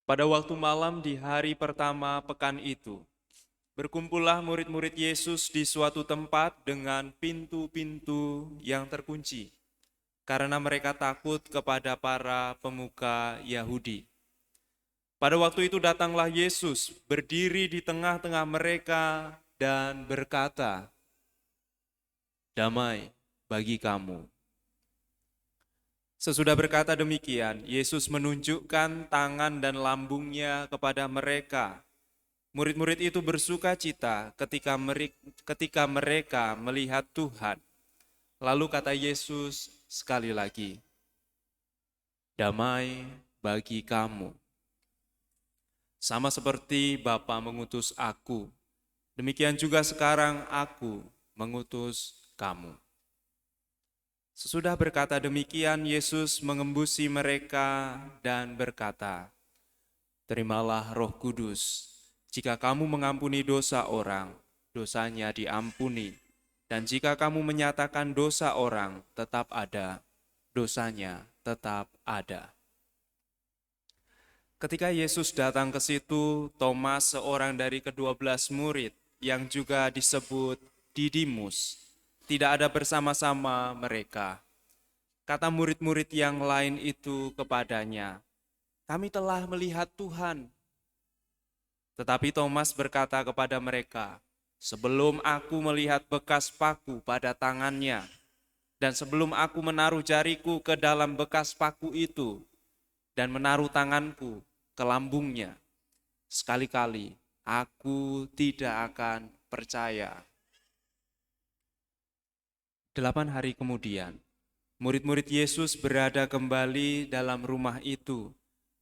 Pada waktu malam di hari pertama pekan itu, berkumpullah murid-murid Yesus di suatu tempat dengan pintu-pintu yang terkunci, karena mereka takut kepada para pemuka Yahudi. Pada waktu itu datanglah Yesus, berdiri di tengah-tengah mereka dan berkata, "Damai bagi kamu." Sesudah berkata demikian, Yesus menunjukkan tangan dan lambungnya kepada mereka. Murid-murid itu bersuka cita ketika mereka melihat Tuhan. Lalu kata Yesus sekali lagi, "Damai bagi kamu. Sama seperti Bapa mengutus aku, demikian juga sekarang aku mengutus kamu." Sesudah berkata demikian, Yesus mengembusi mereka dan berkata, "Terimalah Roh Kudus. Jika kamu mengampuni dosa orang, dosanya diampuni. Dan jika kamu menyatakan dosa orang tetap ada, dosanya tetap ada." Ketika Yesus datang ke situ, Thomas, seorang dari ke-12 murid yang juga disebut Didimus, tidak ada bersama-sama mereka. Kata murid-murid yang lain itu kepadanya, "Kami telah melihat Tuhan." Tetapi Thomas berkata kepada mereka, "Sebelum aku melihat bekas paku pada tangannya, dan sebelum aku menaruh jariku ke dalam bekas paku itu, dan menaruh tanganku ke lambungnya, sekali-kali aku tidak akan percaya." 8 hari kemudian, murid-murid Yesus berada kembali dalam rumah itu,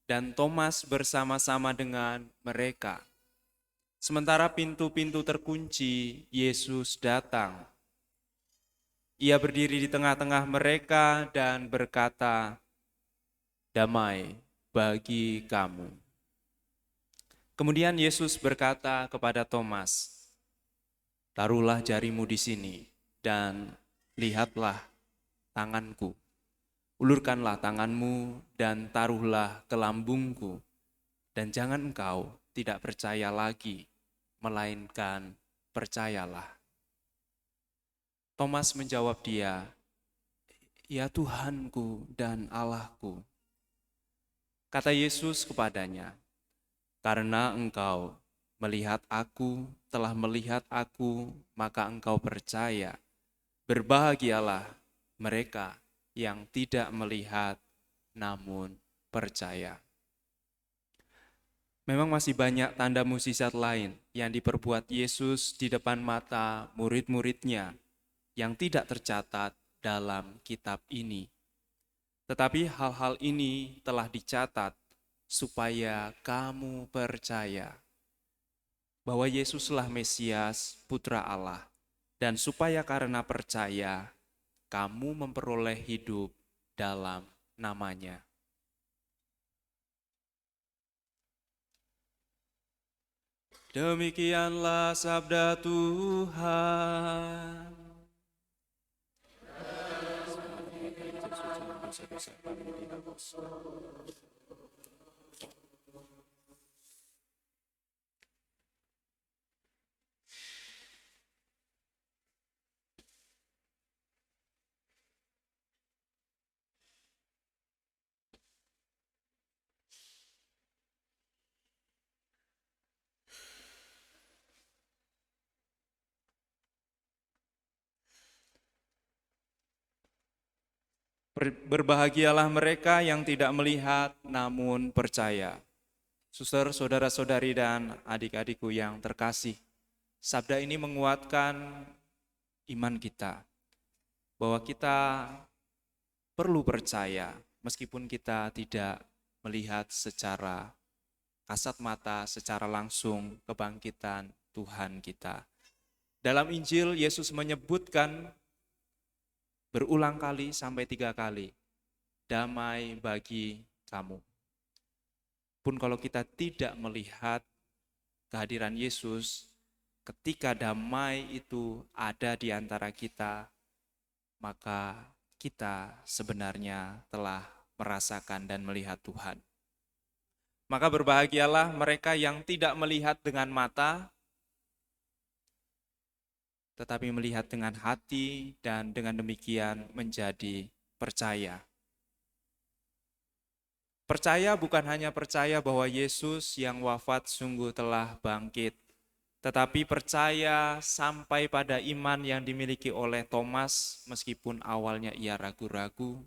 dan Thomas bersama-sama dengan mereka. Sementara pintu-pintu terkunci, Yesus datang. Ia berdiri di tengah-tengah mereka dan berkata, "Damai bagi kamu." Kemudian Yesus berkata kepada Thomas, "Taruhlah jarimu di sini dan lihatlah tanganku. Ulurkanlah tanganmu dan taruhlah ke lambungku, dan jangan engkau tidak percaya lagi, melainkan percayalah." Thomas menjawab dia, "Ya Tuhanku dan Allahku." Kata Yesus kepadanya, "Karena engkau melihat aku, telah melihat aku, maka engkau percaya. Berbahagialah mereka yang tidak melihat namun percaya." Memang masih banyak tanda mukjizat lain yang diperbuat Yesus di depan mata murid-muridnya yang tidak tercatat dalam kitab ini. Tetapi hal-hal ini telah dicatat supaya kamu percaya bahwa Yesuslah Mesias, Putra Allah, dan supaya karena percaya kamu memperoleh hidup dalam namanya. Demikianlah sabda Tuhan. Berbahagialah mereka yang tidak melihat namun percaya. Suster, saudara-saudari, dan adik-adikku yang terkasih, sabda ini menguatkan iman kita, bahwa kita perlu percaya meskipun kita tidak melihat secara kasat mata, secara langsung kebangkitan Tuhan kita. Dalam Injil, Yesus menyebutkan berulang kali sampai 3 kali, "Damai bagi kamu." Pun kalau kita tidak melihat kehadiran Yesus, ketika damai itu ada di antara kita, maka kita sebenarnya telah merasakan dan melihat Tuhan. Maka berbahagialah mereka yang tidak melihat dengan mata, tetapi melihat dengan hati dan dengan demikian menjadi percaya. Percaya bukan hanya percaya bahwa Yesus yang wafat sungguh telah bangkit, tetapi percaya sampai pada iman yang dimiliki oleh Thomas meskipun awalnya ia ragu-ragu,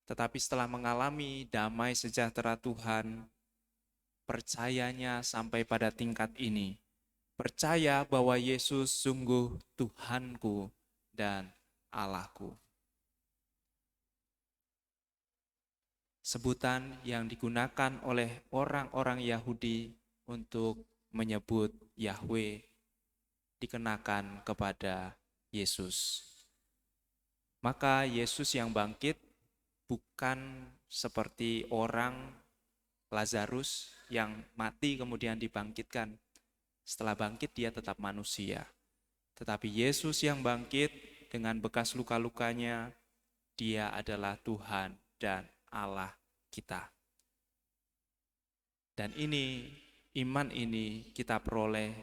tetapi setelah mengalami damai sejahtera Tuhan, percayanya sampai pada tingkat ini. Percaya bahwa Yesus sungguh Tuhanku dan Allahku. Sebutan yang digunakan oleh orang-orang Yahudi untuk menyebut Yahweh dikenakan kepada Yesus. Maka Yesus yang bangkit bukan seperti orang Lazarus yang mati kemudian dibangkitkan. Setelah bangkit dia tetap manusia. Tetapi Yesus yang bangkit dengan bekas luka-lukanya, dia adalah Tuhan dan Allah kita. Dan ini, iman ini kita peroleh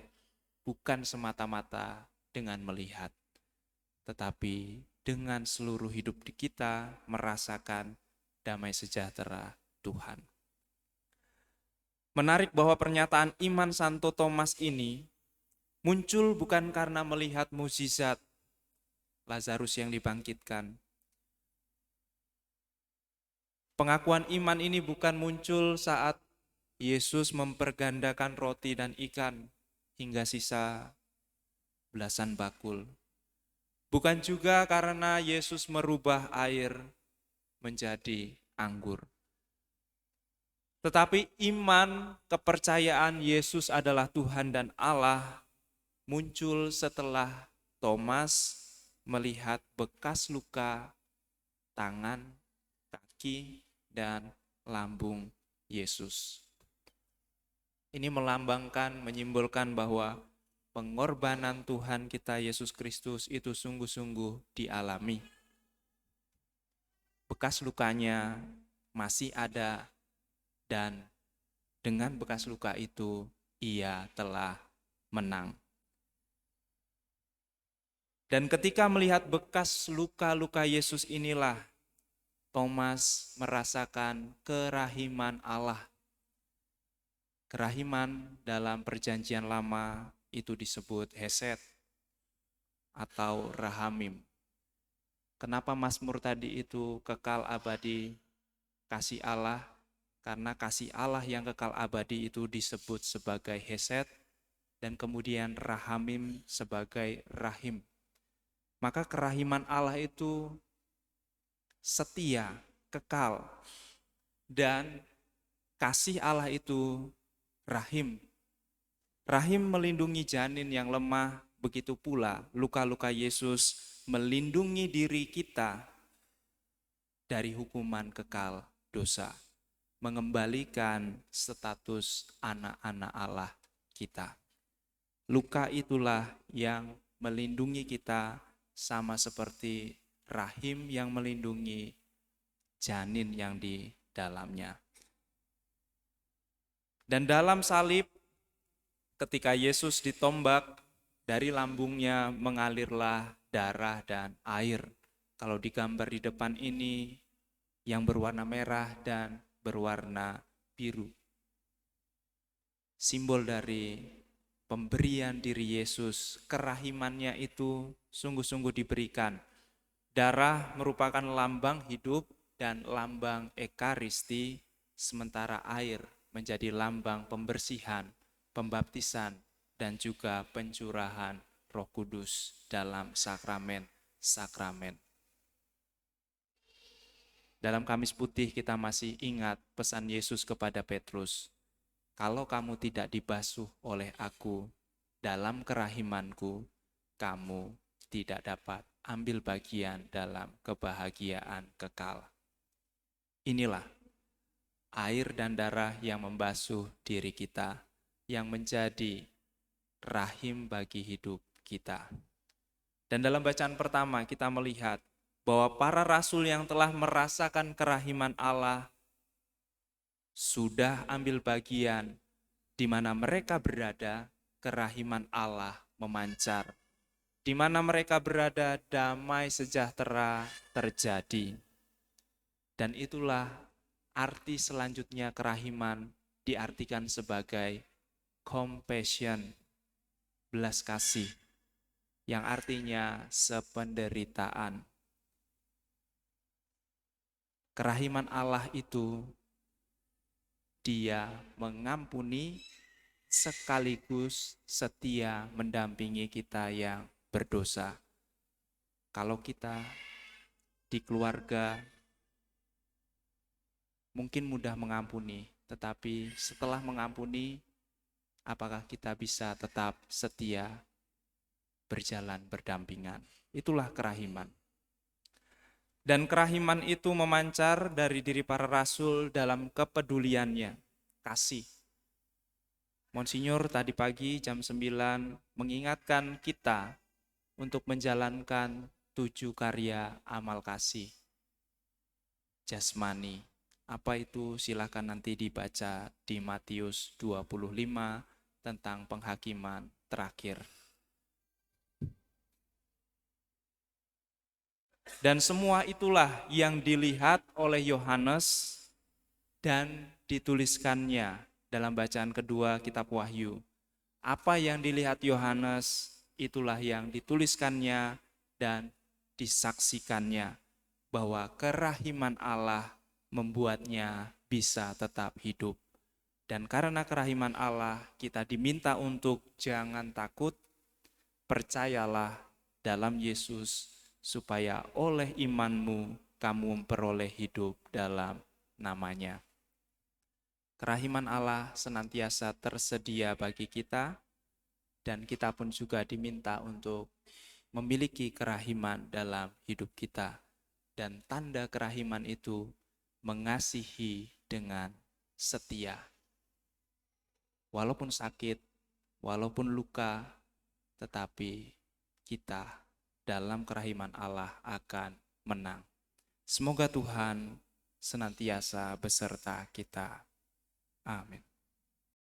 bukan semata-mata dengan melihat, tetapi dengan seluruh hidup di kita merasakan damai sejahtera Tuhan. Menarik bahwa pernyataan iman Santo Thomas ini muncul bukan karena melihat mukjizat Lazarus yang dibangkitkan. Pengakuan iman ini bukan muncul saat Yesus mempergandakan roti dan ikan hingga sisa belasan bakul. Bukan juga karena Yesus merubah air menjadi anggur. Tetapi iman, kepercayaan Yesus adalah Tuhan dan Allah muncul setelah Thomas melihat bekas luka tangan, kaki, dan lambung Yesus. Ini melambangkan, menyimbolkan bahwa pengorbanan Tuhan kita Yesus Kristus itu sungguh-sungguh dialami. Bekas lukanya masih ada dan dengan bekas luka itu ia telah menang. Dan ketika melihat bekas luka-luka Yesus inilah Thomas merasakan kerahiman Allah. Kerahiman dalam perjanjian lama itu disebut hesed atau rahamim. Kenapa Mazmur tadi itu kekal abadi kasih Allah? Karena kasih Allah yang kekal abadi itu disebut sebagai hesed dan kemudian rahamim sebagai rahim. Maka kerahiman Allah itu setia, kekal, dan kasih Allah itu rahim. Rahim melindungi janin yang lemah, begitu pula luka-luka Yesus melindungi diri kita dari hukuman kekal dosa, mengembalikan status anak-anak Allah kita. Luka itulah yang melindungi kita sama seperti rahim yang melindungi janin yang di dalamnya. Dan dalam salib, ketika Yesus ditombak, dari lambungnya mengalirlah darah dan air. Kalau digambar di depan ini, yang berwarna merah dan berwarna biru. Simbol dari pemberian diri Yesus, kerahimannya itu sungguh-sungguh diberikan. Darah merupakan lambang hidup dan lambang ekaristi, sementara air menjadi lambang pembersihan, pembaptisan, dan juga pencurahan Roh Kudus dalam sakramen-sakramen. Dalam Kamis Putih kita masih ingat pesan Yesus kepada Petrus, kalau kamu tidak dibasuh oleh aku dalam kerahimanku, kamu tidak dapat ambil bagian dalam kebahagiaan kekal. Inilah air dan darah yang membasuh diri kita, yang menjadi rahim bagi hidup kita. Dan dalam bacaan pertama kita melihat bahwa para rasul yang telah merasakan kerahiman Allah sudah ambil bagian di mana mereka berada, kerahiman Allah memancar. Di mana mereka berada, damai sejahtera terjadi. Dan itulah arti selanjutnya kerahiman diartikan sebagai compassion, belas kasih, yang artinya sependeritaan. Kerahiman Allah itu Dia mengampuni sekaligus setia mendampingi kita yang berdosa. Kalau kita di keluarga mungkin mudah mengampuni, tetapi setelah mengampuni, apakah kita bisa tetap setia berjalan berdampingan? Itulah kerahiman. Dan kerahiman itu memancar dari diri para rasul dalam kepeduliannya, kasih. Monsinyur tadi pagi jam 9 mengingatkan kita untuk menjalankan 7 karya amal kasih. Jasmani, apa itu? Silakan nanti dibaca di Matius 25 tentang penghakiman terakhir. Dan semua itulah yang dilihat oleh Yohanes dan dituliskannya dalam bacaan kedua kitab Wahyu. Apa yang dilihat Yohanes, itulah yang dituliskannya dan disaksikannya, bahwa kerahiman Allah membuatnya bisa tetap hidup. Dan karena kerahiman Allah, kita diminta untuk jangan takut, percayalah dalam Yesus, supaya oleh imanmu kamu memperoleh hidup dalam namanya. Kerahiman Allah senantiasa tersedia bagi kita, dan kita pun juga diminta untuk memiliki kerahiman dalam hidup kita. Dan tanda kerahiman itu mengasihi dengan setia. Walaupun sakit, walaupun luka, tetapi kita dalam kerahiman Allah akan menang. Semoga Tuhan senantiasa beserta kita. Amin.